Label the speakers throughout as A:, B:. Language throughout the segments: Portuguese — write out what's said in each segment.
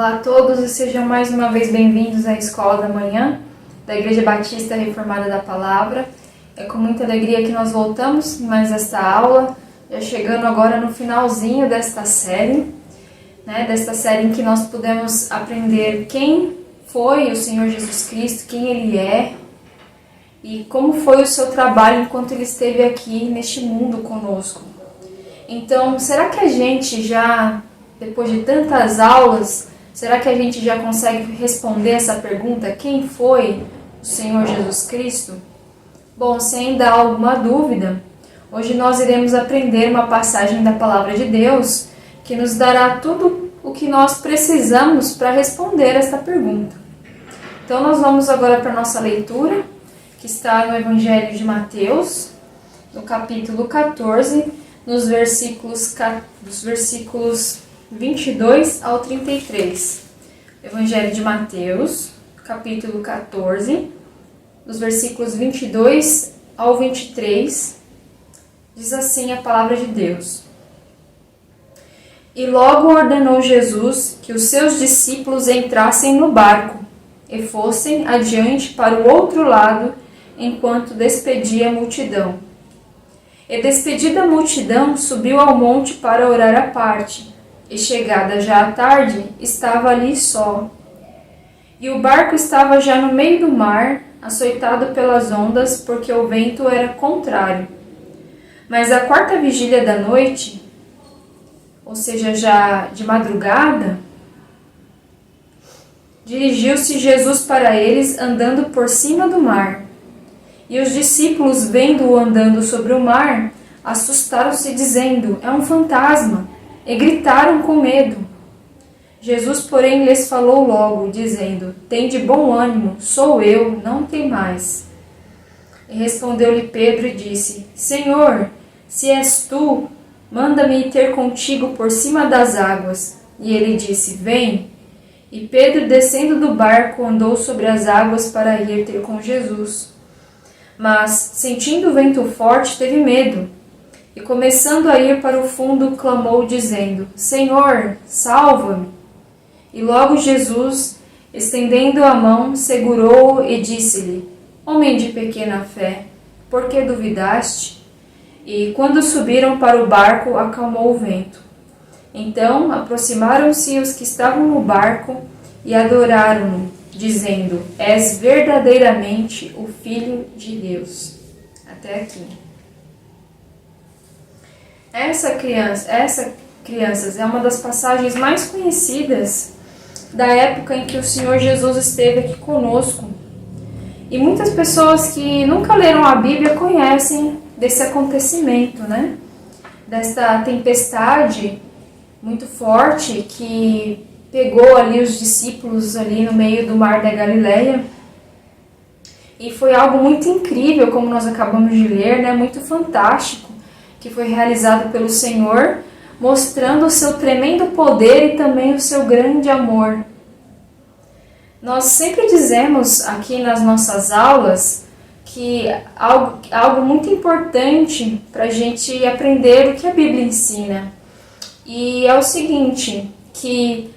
A: Olá a todos e sejam mais uma vez bem-vindos à Escola da Manhã da Igreja Batista Reformada da Palavra. É com muita alegria que nós voltamos mais esta aula, já chegando agora no finalzinho desta série, desta série em que nós podemos aprender quem foi o Senhor Jesus Cristo, quem Ele é e como foi o seu trabalho enquanto Ele esteve aqui neste mundo conosco. Então, será que a gente já, depois de tantas aulas, será que a gente já consegue responder essa pergunta? Quem foi o Senhor Jesus Cristo? Bom, se ainda há alguma dúvida, hoje nós iremos aprender uma passagem da Palavra de Deus que nos dará tudo o que nós precisamos para responder essa pergunta. Então, nós vamos agora para a nossa leitura, que está no Evangelho de Mateus, no capítulo 14, dos versículos 22 ao 33. Evangelho de Mateus, capítulo 14, dos versículos 22 ao 23, diz assim a palavra de Deus. E logo ordenou Jesus que os seus discípulos entrassem no barco e fossem adiante para o outro lado, enquanto despedia a multidão. E despedida a multidão, subiu ao monte para orar à parte. E chegada já a tarde, estava ali só. E o barco estava já no meio do mar, açoitado pelas ondas, porque o vento era contrário. Mas à quarta vigília da noite, ou seja, já de madrugada, dirigiu-se Jesus para eles, andando por cima do mar. E os discípulos, vendo-o andando sobre o mar, assustaram-se, dizendo: é um fantasma, e gritaram com medo. Jesus, porém, lhes falou logo, dizendo: tende bom ânimo, sou eu, não temais. E respondeu-lhe Pedro e disse: Senhor, se és tu, manda-me ir ter contigo por cima das águas. E ele disse: vem. E Pedro, descendo do barco, andou sobre as águas para ir ter com Jesus. Mas, sentindo o vento forte, teve medo, e começando a ir para o fundo, clamou, dizendo: Senhor, salva-me! E logo Jesus, estendendo a mão, segurou-o e disse-lhe: Homem de pequena fé, por que duvidaste? E, quando subiram para o barco, acalmou o vento. Então, aproximaram-se os que estavam no barco e adoraram-no, dizendo: és verdadeiramente o Filho de Deus. Até aqui. Essa, crianças, é uma das passagens mais conhecidas da época em que o Senhor Jesus esteve aqui conosco. E muitas pessoas que nunca leram a Bíblia conhecem desse acontecimento, desta tempestade muito forte que pegou ali os discípulos ali no meio do mar da Galileia. E foi algo muito incrível, como nós acabamos de ler, muito fantástico, que foi realizado pelo Senhor, mostrando o seu tremendo poder e também o seu grande amor. Nós sempre dizemos aqui nas nossas aulas que algo muito importante para a gente aprender o que a Bíblia ensina. E é o seguinte, que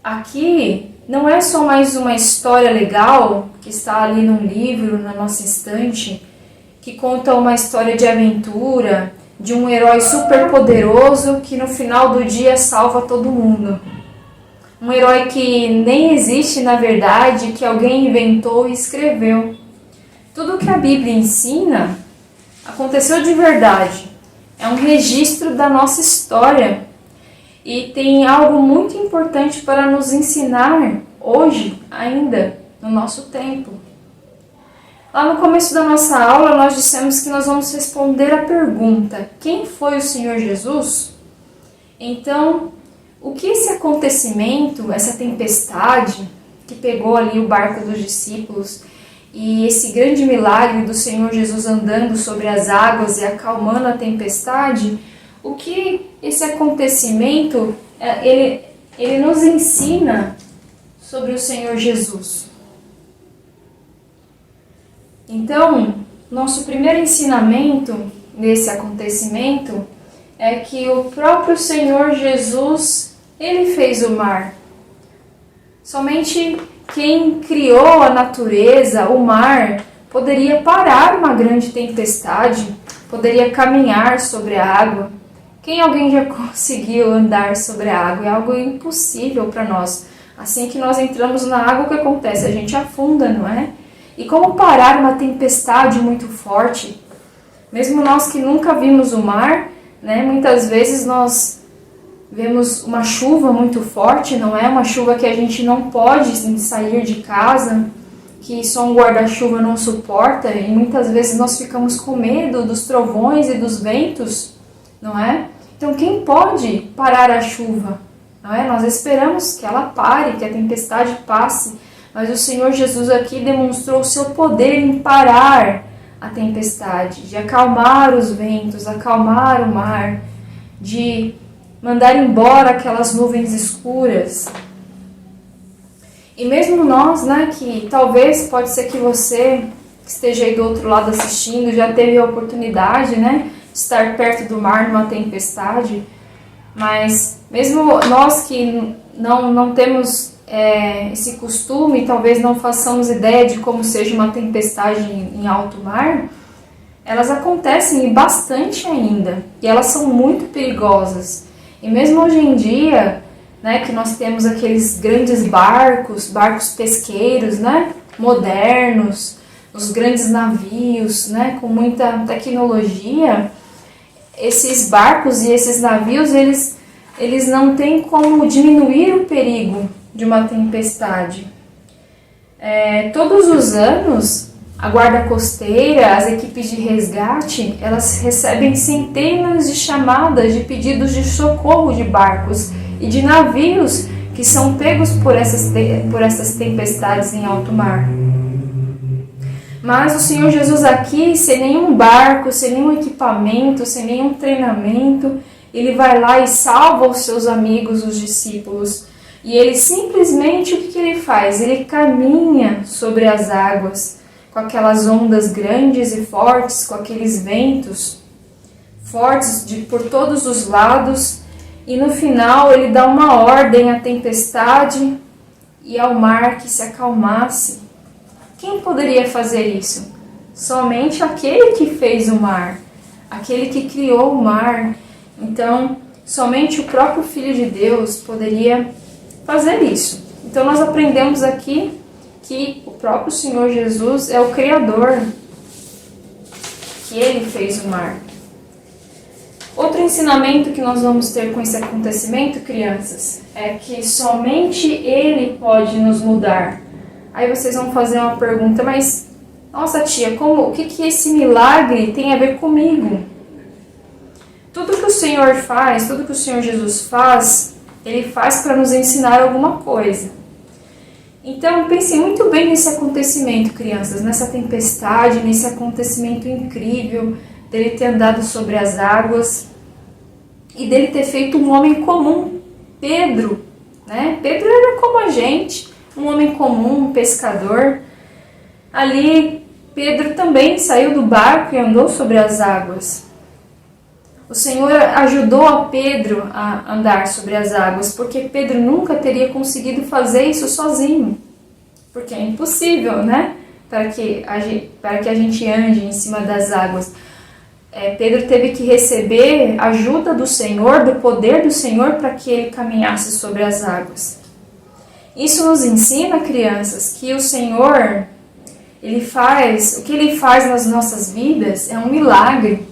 A: aqui não é só mais uma história legal que está ali num livro, na nossa estante, que conta uma história de aventura, de um herói super poderoso que no final do dia salva todo mundo. Um herói que nem existe na verdade, que alguém inventou e escreveu. Tudo que a Bíblia ensina aconteceu de verdade. É um registro da nossa história. E tem algo muito importante para nos ensinar hoje, ainda, no nosso tempo. Lá no começo da nossa aula, nós dissemos que nós vamos responder a pergunta: quem foi o Senhor Jesus? Então, o que esse acontecimento, essa tempestade que pegou ali o barco dos discípulos e esse grande milagre do Senhor Jesus andando sobre as águas e acalmando a tempestade, o que esse acontecimento, ele nos ensina sobre o Senhor Jesus? Então, nosso primeiro ensinamento nesse acontecimento é que o próprio Senhor Jesus, Ele fez o mar. Somente quem criou a natureza, o mar, poderia parar uma grande tempestade, poderia caminhar sobre a água. Alguém já conseguiu andar sobre a água? É algo impossível para nós. Assim que nós entramos na água, o que acontece? A gente afunda, não é? E como parar uma tempestade muito forte? Mesmo nós que nunca vimos o mar, né, muitas vezes nós vemos uma chuva muito forte, não é? Uma chuva que a gente não pode sair de casa, que só um guarda-chuva não suporta, e muitas vezes nós ficamos com medo dos trovões e dos ventos, não é? Então quem pode parar a chuva? Não é? Nós esperamos que ela pare, que a tempestade passe, mas o Senhor Jesus aqui demonstrou o seu poder em parar a tempestade, de acalmar os ventos, acalmar o mar, de mandar embora aquelas nuvens escuras. E mesmo nós, né, que talvez pode ser que você que esteja aí do outro lado assistindo já teve a oportunidade, né, de estar perto do mar numa tempestade, mas mesmo nós que não temos esse costume, talvez não façamos ideia de como seja uma tempestade em alto mar, elas acontecem bastante ainda, e elas são muito perigosas. E mesmo hoje em dia, né, que nós temos aqueles grandes barcos pesqueiros, né, modernos, os grandes navios, né, com muita tecnologia, esses barcos e esses navios, eles não têm como diminuir o perigo de uma tempestade. Todos os anos, a guarda costeira, as equipes de resgate, elas recebem centenas de chamadas de pedidos de socorro de barcos e de navios que são pegos por essas tempestades em alto mar. Mas o Senhor Jesus aqui, sem nenhum barco, sem nenhum equipamento, sem nenhum treinamento, ele vai lá e salva os seus amigos, os discípulos. E ele simplesmente, o que ele faz? Ele caminha sobre as águas, com aquelas ondas grandes e fortes, com aqueles ventos fortes por todos os lados. E no final ele dá uma ordem à tempestade e ao mar que se acalmasse. Quem poderia fazer isso? Somente aquele que fez o mar, aquele que criou o mar. Então, somente o próprio Filho de Deus poderia fazer isso. Então nós aprendemos aqui que o próprio Senhor Jesus é o Criador, que Ele fez o mar. Outro ensinamento que nós vamos ter com esse acontecimento, crianças, é que somente Ele pode nos mudar. Aí vocês vão fazer uma pergunta, mas, nossa tia, o que esse milagre tem a ver comigo? Tudo que o Senhor faz, tudo que o Senhor Jesus faz, Ele faz para nos ensinar alguma coisa. Então, pensem muito bem nesse acontecimento, crianças, nessa tempestade, nesse acontecimento incrível dele ter andado sobre as águas e dele ter feito um homem comum, Pedro, né? Pedro era como a gente, um homem comum, um pescador. Ali, Pedro também saiu do barco e andou sobre as águas. O Senhor ajudou a Pedro a andar sobre as águas, porque Pedro nunca teria conseguido fazer isso sozinho. Porque é impossível, né? Para que a gente ande em cima das águas. Pedro teve que receber ajuda do Senhor, do poder do Senhor, para que ele caminhasse sobre as águas. Isso nos ensina, crianças, que o Senhor, o que Ele faz nas nossas vidas é um milagre.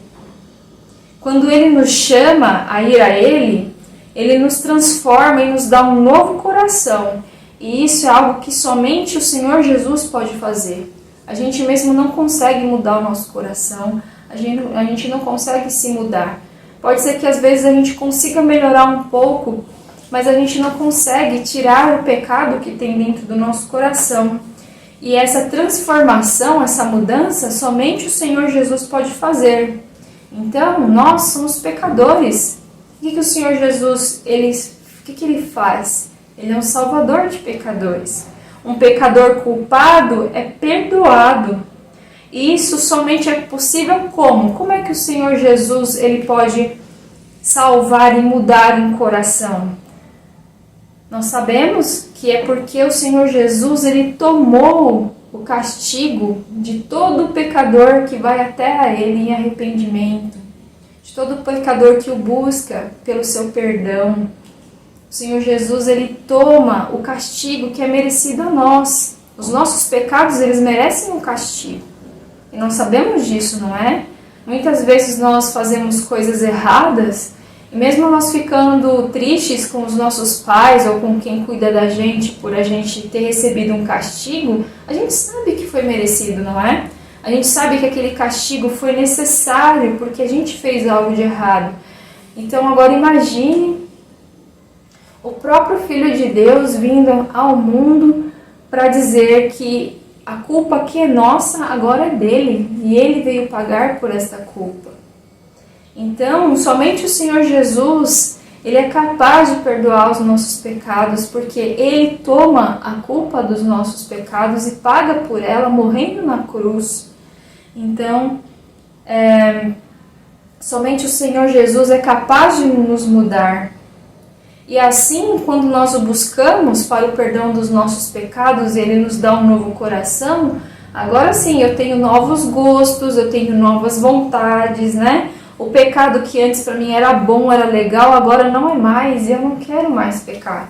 A: Quando Ele nos chama a ir a Ele, Ele nos transforma e nos dá um novo coração. E isso é algo que somente o Senhor Jesus pode fazer. A gente mesmo não consegue mudar o nosso coração, a gente não consegue se mudar. Pode ser que às vezes a gente consiga melhorar um pouco, mas a gente não consegue tirar o pecado que tem dentro do nosso coração. E essa transformação, essa mudança, somente o Senhor Jesus pode fazer. Então, nós somos pecadores. O que o Senhor Jesus, o que Ele faz? Ele é um salvador de pecadores. Um pecador culpado é perdoado. E isso somente é possível como? Como é que o Senhor Jesus ele pode salvar e mudar um coração? Nós sabemos que é porque o Senhor Jesus, ele tomou o castigo de todo pecador que vai até a ele em arrependimento, de todo pecador que o busca pelo seu perdão. O Senhor Jesus, ele toma o castigo que é merecido a nós. Os nossos pecados, eles merecem um castigo. E nós sabemos disso, não é? Muitas vezes nós fazemos coisas erradas, e mesmo nós ficando tristes com os nossos pais ou com quem cuida da gente por a gente ter recebido um castigo, a gente sabe que foi merecido, não é? A gente sabe que aquele castigo foi necessário porque a gente fez algo de errado. Então agora imagine o próprio Filho de Deus vindo ao mundo para dizer que a culpa que é nossa agora é dele e ele veio pagar por esta culpa. Então, somente o Senhor Jesus, ele é capaz de perdoar os nossos pecados, porque ele toma a culpa dos nossos pecados e paga por ela morrendo na cruz. Então, somente o Senhor Jesus é capaz de nos mudar. E assim, quando nós o buscamos para o perdão dos nossos pecados, ele nos dá um novo coração, agora sim, eu tenho novos gostos, eu tenho novas vontades, né? O pecado que antes para mim era bom, era legal, agora não é mais e eu não quero mais pecar.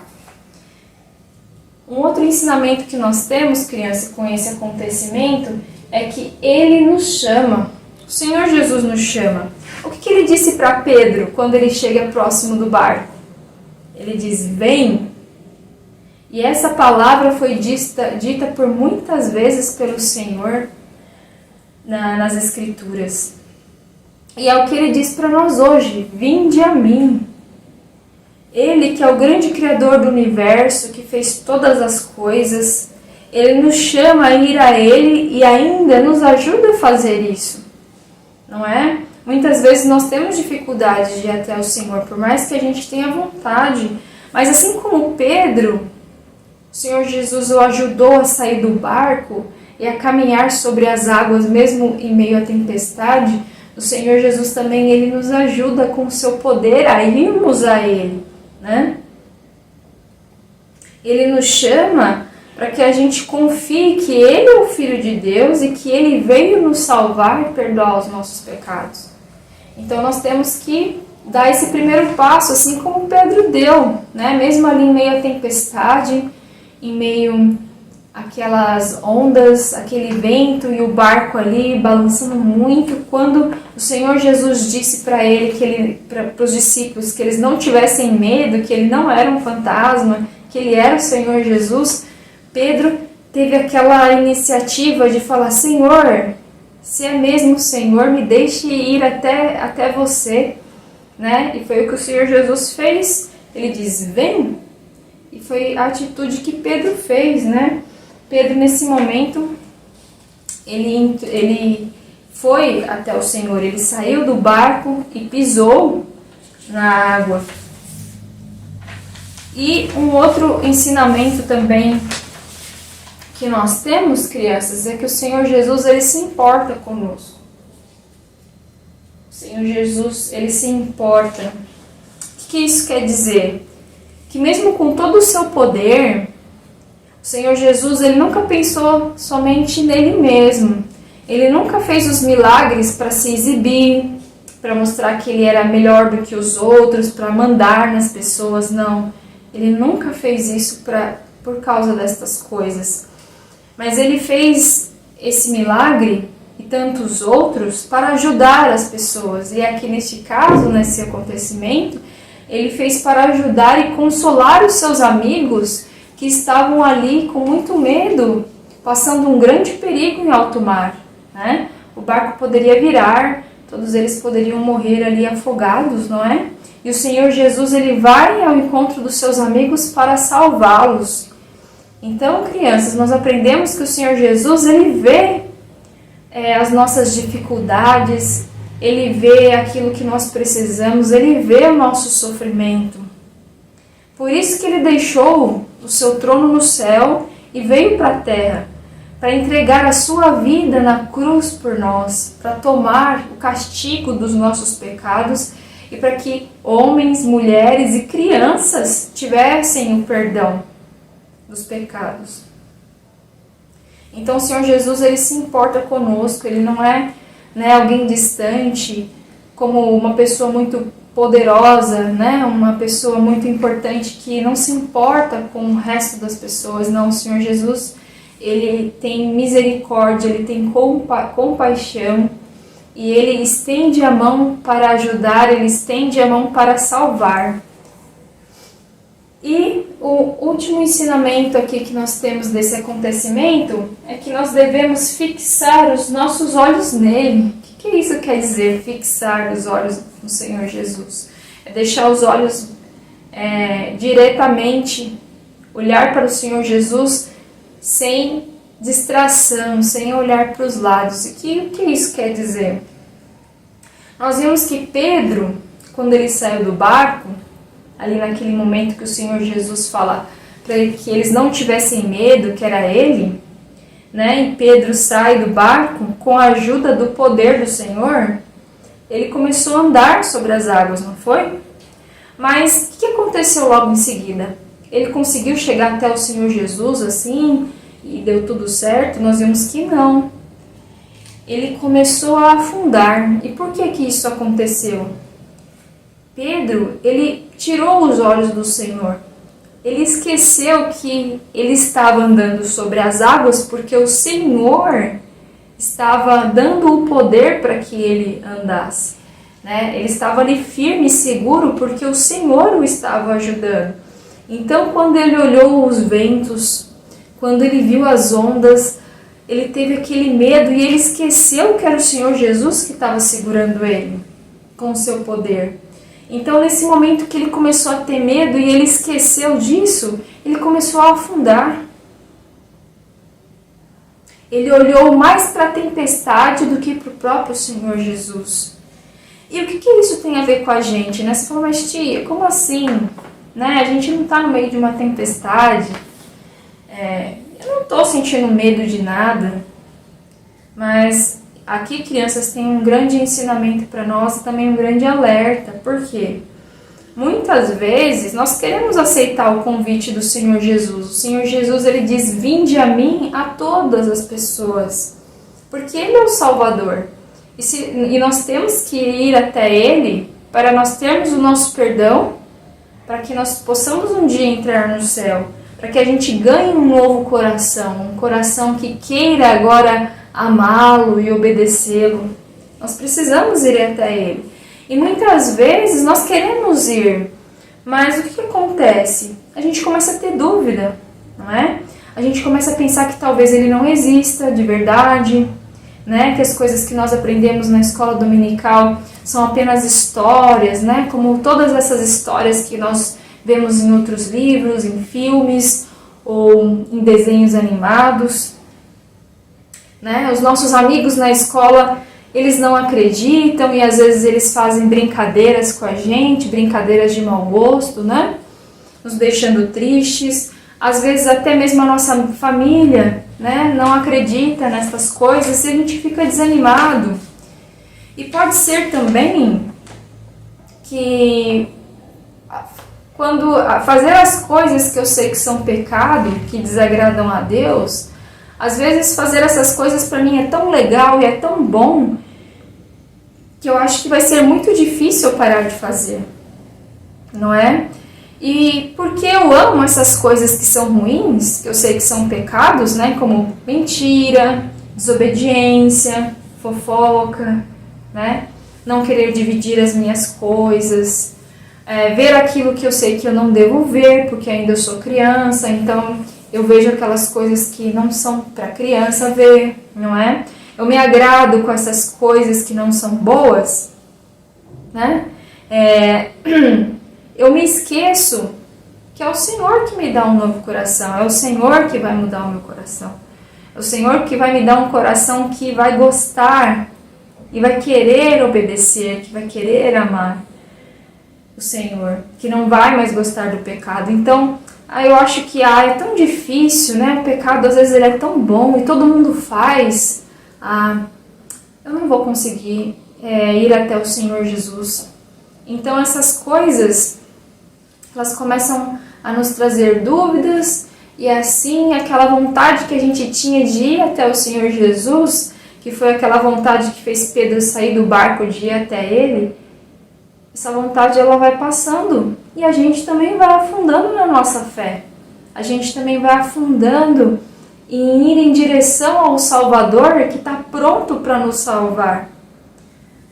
A: Um outro ensinamento que nós temos, criança, com esse acontecimento, é que ele nos chama. O Senhor Jesus nos chama. O que ele disse para Pedro quando ele chega próximo do barco? Ele diz, vem. E essa palavra foi dita por muitas vezes pelo Senhor nas Escrituras. E é o que ele diz para nós hoje, vinde a mim. Ele que é o grande Criador do universo, que fez todas as coisas, ele nos chama a ir a ele e ainda nos ajuda a fazer isso, não é? Muitas vezes nós temos dificuldade de ir até o Senhor, por mais que a gente tenha vontade. Mas assim como Pedro, o Senhor Jesus o ajudou a sair do barco e a caminhar sobre as águas, mesmo em meio à tempestade, o Senhor Jesus também ele nos ajuda com o seu poder a irmos a Ele, né? Ele nos chama para que a gente confie que Ele é o Filho de Deus e que Ele veio nos salvar e perdoar os nossos pecados. Então nós temos que dar esse primeiro passo, assim como Pedro deu, né? Mesmo ali em meio à tempestade, em meio aquelas ondas, aquele vento e o barco ali balançando muito, quando o Senhor Jesus disse para os discípulos que eles não tivessem medo, que ele não era um fantasma, que ele era o Senhor Jesus, Pedro teve aquela iniciativa de falar, Senhor, se é mesmo o Senhor, me deixe ir até você, né? E foi o que o Senhor Jesus fez, ele diz, vem, e foi a atitude que Pedro fez, né? Pedro, nesse momento, ele foi até o Senhor, ele saiu do barco e pisou na água. E um outro ensinamento também que nós temos, crianças, é que o Senhor Jesus, ele se importa conosco. O Senhor Jesus, ele se importa. O que isso quer dizer? Que mesmo com todo o seu poder, o Senhor Jesus, ele nunca pensou somente nele mesmo. Ele nunca fez os milagres para se exibir, para mostrar que ele era melhor do que os outros, para mandar nas pessoas, não. Ele nunca fez isso por causa destas coisas. Mas ele fez esse milagre e tantos outros para ajudar as pessoas. E aqui neste caso, nesse acontecimento, ele fez para ajudar e consolar os seus amigos que estavam ali com muito medo, passando um grande perigo em alto mar, né? O barco poderia virar, todos eles poderiam morrer ali afogados, não é? E o Senhor Jesus, ele vai ao encontro dos seus amigos para salvá-los. Então, crianças, nós aprendemos que o Senhor Jesus, ele vê as nossas dificuldades, ele vê aquilo que nós precisamos, ele vê o nosso sofrimento. Por isso que ele deixou o seu trono no céu e veio para a terra, para entregar a sua vida na cruz por nós, para tomar o castigo dos nossos pecados e para que homens, mulheres e crianças tivessem o perdão dos pecados. Então o Senhor Jesus, ele se importa conosco, ele não é, alguém distante, como uma pessoa muito poderosa, uma pessoa muito importante que não se importa com o resto das pessoas. Não, o Senhor Jesus, ele tem misericórdia, ele tem compaixão, e ele estende a mão para ajudar, ele estende a mão para salvar. E o último ensinamento aqui que nós temos desse acontecimento é que nós devemos fixar os nossos olhos nele. O que isso quer dizer, fixar os olhos no Senhor Jesus? É deixar os olhos diretamente, olhar para o Senhor Jesus sem distração, sem olhar para os lados. E o que isso quer dizer? Nós vimos que Pedro, quando ele saiu do barco, ali naquele momento que o Senhor Jesus fala para que eles não tivessem medo, que era ele, e Pedro sai do barco com a ajuda do poder do Senhor, ele começou a andar sobre as águas, não foi? Mas o que aconteceu logo em seguida? Ele conseguiu chegar até o Senhor Jesus assim e deu tudo certo? Nós vimos que não. Ele começou a afundar. E por que isso aconteceu? Pedro, ele tirou os olhos do Senhor. Ele esqueceu que ele estava andando sobre as águas porque o Senhor estava dando o poder para que ele andasse. Ele estava ali firme e seguro porque o Senhor o estava ajudando. Então, quando ele olhou os ventos, quando ele viu as ondas, ele teve aquele medo e ele esqueceu que era o Senhor Jesus que estava segurando ele com o seu poder. Então, nesse momento que ele começou a ter medo e ele esqueceu disso, ele começou a afundar. Ele olhou mais para a tempestade do que para o próprio Senhor Jesus. E o que isso tem a ver com a gente? Você fala, mas tia, como assim? A gente não está no meio de uma tempestade. Eu não estou sentindo medo de nada. Mas aqui, crianças, tem um grande ensinamento para nós e também um grande alerta. Por quê? Muitas vezes nós queremos aceitar o convite do Senhor Jesus. O Senhor Jesus, ele diz, vinde a mim, a todas as pessoas. Porque ele é o Salvador. E nós temos que ir até ele para nós termos o nosso perdão, para que nós possamos um dia entrar no céu, para que a gente ganhe um novo coração, um coração que queira agora amá-lo e obedecê-lo. Nós precisamos ir até ele. E muitas vezes nós queremos ir, mas o que acontece? A gente começa a ter dúvida, não é? A gente começa a pensar que talvez ele não exista de verdade, que as coisas que nós aprendemos na escola dominical são apenas histórias, como todas essas histórias que nós vemos em outros livros, em filmes ou em desenhos animados. Os nossos amigos na escola, eles não acreditam e às vezes eles fazem brincadeiras com a gente, brincadeiras de mau gosto, nos deixando tristes. Às vezes até mesmo a nossa família, não acredita nessas coisas e a gente fica desanimado. E pode ser também que quando fazer as coisas que eu sei que são pecado, que desagradam a Deus, às vezes fazer essas coisas para mim é tão legal e é tão bom que eu acho que vai ser muito difícil eu parar de fazer, não é? E porque eu amo essas coisas que são ruins, que eu sei que são pecados, como mentira, desobediência, fofoca, não querer dividir as minhas coisas, ver aquilo que eu sei que eu não devo ver, porque ainda eu sou criança, então eu vejo aquelas coisas que não são para criança ver, não é? Eu me agrado com essas coisas que não são boas, eu me esqueço que é o Senhor que me dá um novo coração, é o Senhor que vai mudar o meu coração, é o Senhor que vai me dar um coração que vai gostar e vai querer obedecer, que vai querer amar o Senhor, que não vai mais gostar do pecado. Então, eu acho que é tão difícil, o pecado às vezes ele é tão bom e todo mundo faz, eu não vou conseguir ir até o Senhor Jesus. Então essas coisas, elas começam a nos trazer dúvidas, e assim aquela vontade que a gente tinha de ir até o Senhor Jesus, que foi aquela vontade que fez Pedro sair do barco de ir até ele, essa vontade ela vai passando e a gente também vai afundando na nossa fé. A gente também vai afundando em ir em direção ao Salvador que está pronto para nos salvar.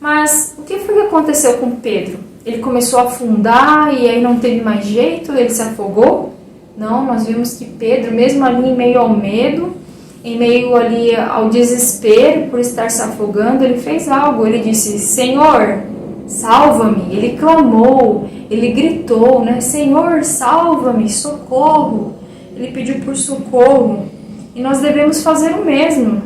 A: Mas o que foi que aconteceu com Pedro? Ele começou a afundar e aí não teve mais jeito, ele se afogou? Não, nós vimos que Pedro, mesmo ali em meio ao medo, em meio ali ao desespero por estar se afogando, ele fez algo. Ele disse: Senhor, salva-me. Ele clamou, ele gritou, né? Senhor, salva-me, socorro. Ele pediu por socorro. E nós devemos fazer o mesmo.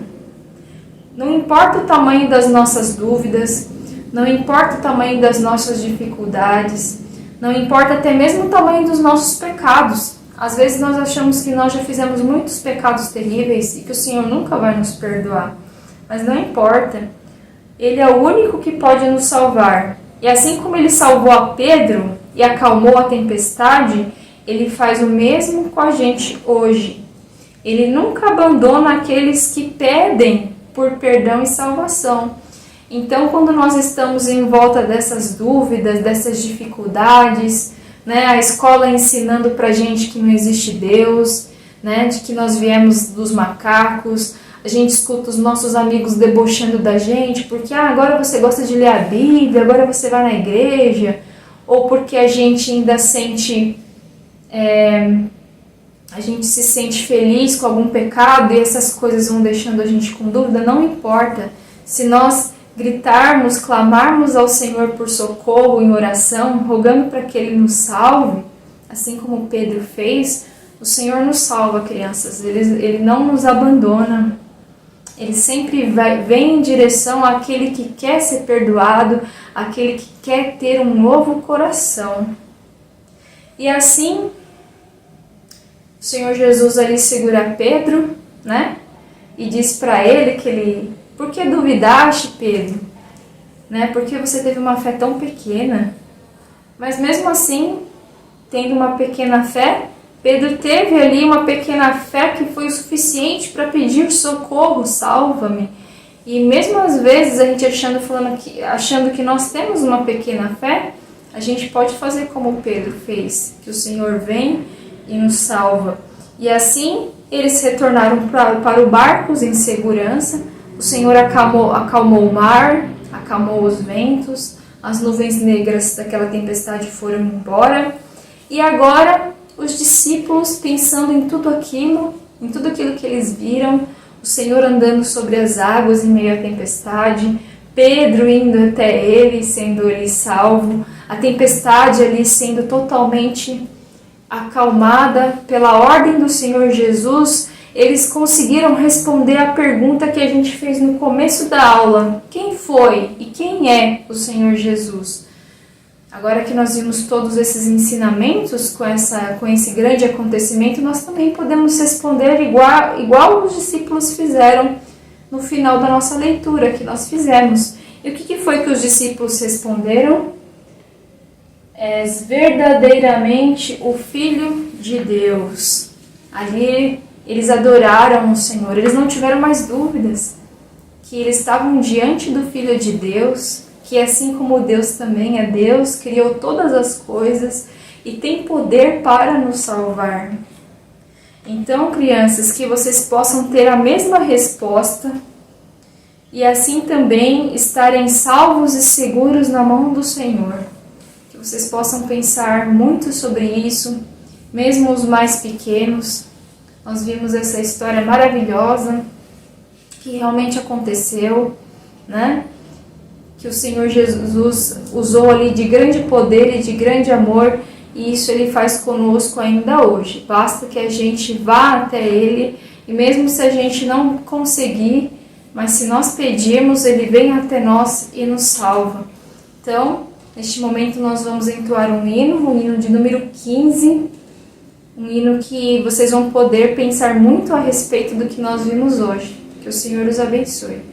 A: Não importa o tamanho das nossas dúvidas, não importa o tamanho das nossas dificuldades, não importa até mesmo o tamanho dos nossos pecados. Às vezes nós achamos que nós já fizemos muitos pecados terríveis e que o Senhor nunca vai nos perdoar. Mas não importa. Ele é o único que pode nos salvar. E assim como ele salvou a Pedro e acalmou a tempestade, ele faz o mesmo com a gente hoje. Ele nunca abandona aqueles que pedem por perdão e salvação. Então, quando nós estamos em volta dessas dúvidas, dessas dificuldades, né, a escola ensinando pra gente que não existe Deus, né, de que nós viemos dos macacos, a gente escuta os nossos amigos debochando da gente, porque agora você gosta de ler a Bíblia, agora você vai na igreja, ou porque a gente ainda sente, a gente se sente feliz com algum pecado e essas coisas vão deixando a gente com dúvida. Não importa. Se nós gritarmos, clamarmos ao Senhor por socorro em oração, rogando para que Ele nos salve, assim como Pedro fez, o Senhor nos salva, crianças. Ele não nos abandona. Ele sempre vem em direção àquele que quer ser perdoado, àquele que quer ter um novo coração. E assim, o Senhor Jesus ali segura Pedro, né? E diz para ele que ele: por que duvidaste, Pedro? Né? Porque você teve uma fé tão pequena. Mas mesmo assim, tendo uma pequena fé, Pedro teve ali uma pequena fé que foi o suficiente para pedir socorro, salva-me. E mesmo às vezes a gente achando que nós temos uma pequena fé, a gente pode fazer como Pedro fez, que o Senhor vem e nos salva. E assim eles retornaram para o barco em segurança. O Senhor acalmou o mar, acalmou os ventos, as nuvens negras daquela tempestade foram embora. E agora os discípulos, pensando em tudo aquilo que eles viram, o Senhor andando sobre as águas em meio à tempestade, Pedro indo até ele, sendo ele salvo, a tempestade ali sendo totalmente acalmada pela ordem do Senhor Jesus, eles conseguiram responder a pergunta que a gente fez no começo da aula: quem foi e quem é o Senhor Jesus? Agora que nós vimos todos esses ensinamentos com esse grande acontecimento, nós também podemos responder igual os discípulos fizeram no final da nossa leitura que nós fizemos. E o que foi que os discípulos responderam? És verdadeiramente o Filho de Deus. Ali eles adoraram o Senhor, eles não tiveram mais dúvidas que eles estavam diante do Filho de Deus, que assim como Deus também é Deus, criou todas as coisas e tem poder para nos salvar. Então, crianças, que vocês possam ter a mesma resposta e assim também estarem salvos e seguros na mão do Senhor. Que vocês possam pensar muito sobre isso, mesmo os mais pequenos. Nós vimos essa história maravilhosa que realmente aconteceu, né? Que o Senhor Jesus usou ali de grande poder e de grande amor, e isso Ele faz conosco ainda hoje. Basta que a gente vá até Ele, e mesmo se a gente não conseguir, mas se nós pedirmos, Ele vem até nós e nos salva. Então, neste momento nós vamos entoar um hino de número 15, um hino que vocês vão poder pensar muito a respeito do que nós vimos hoje. Que o Senhor os abençoe.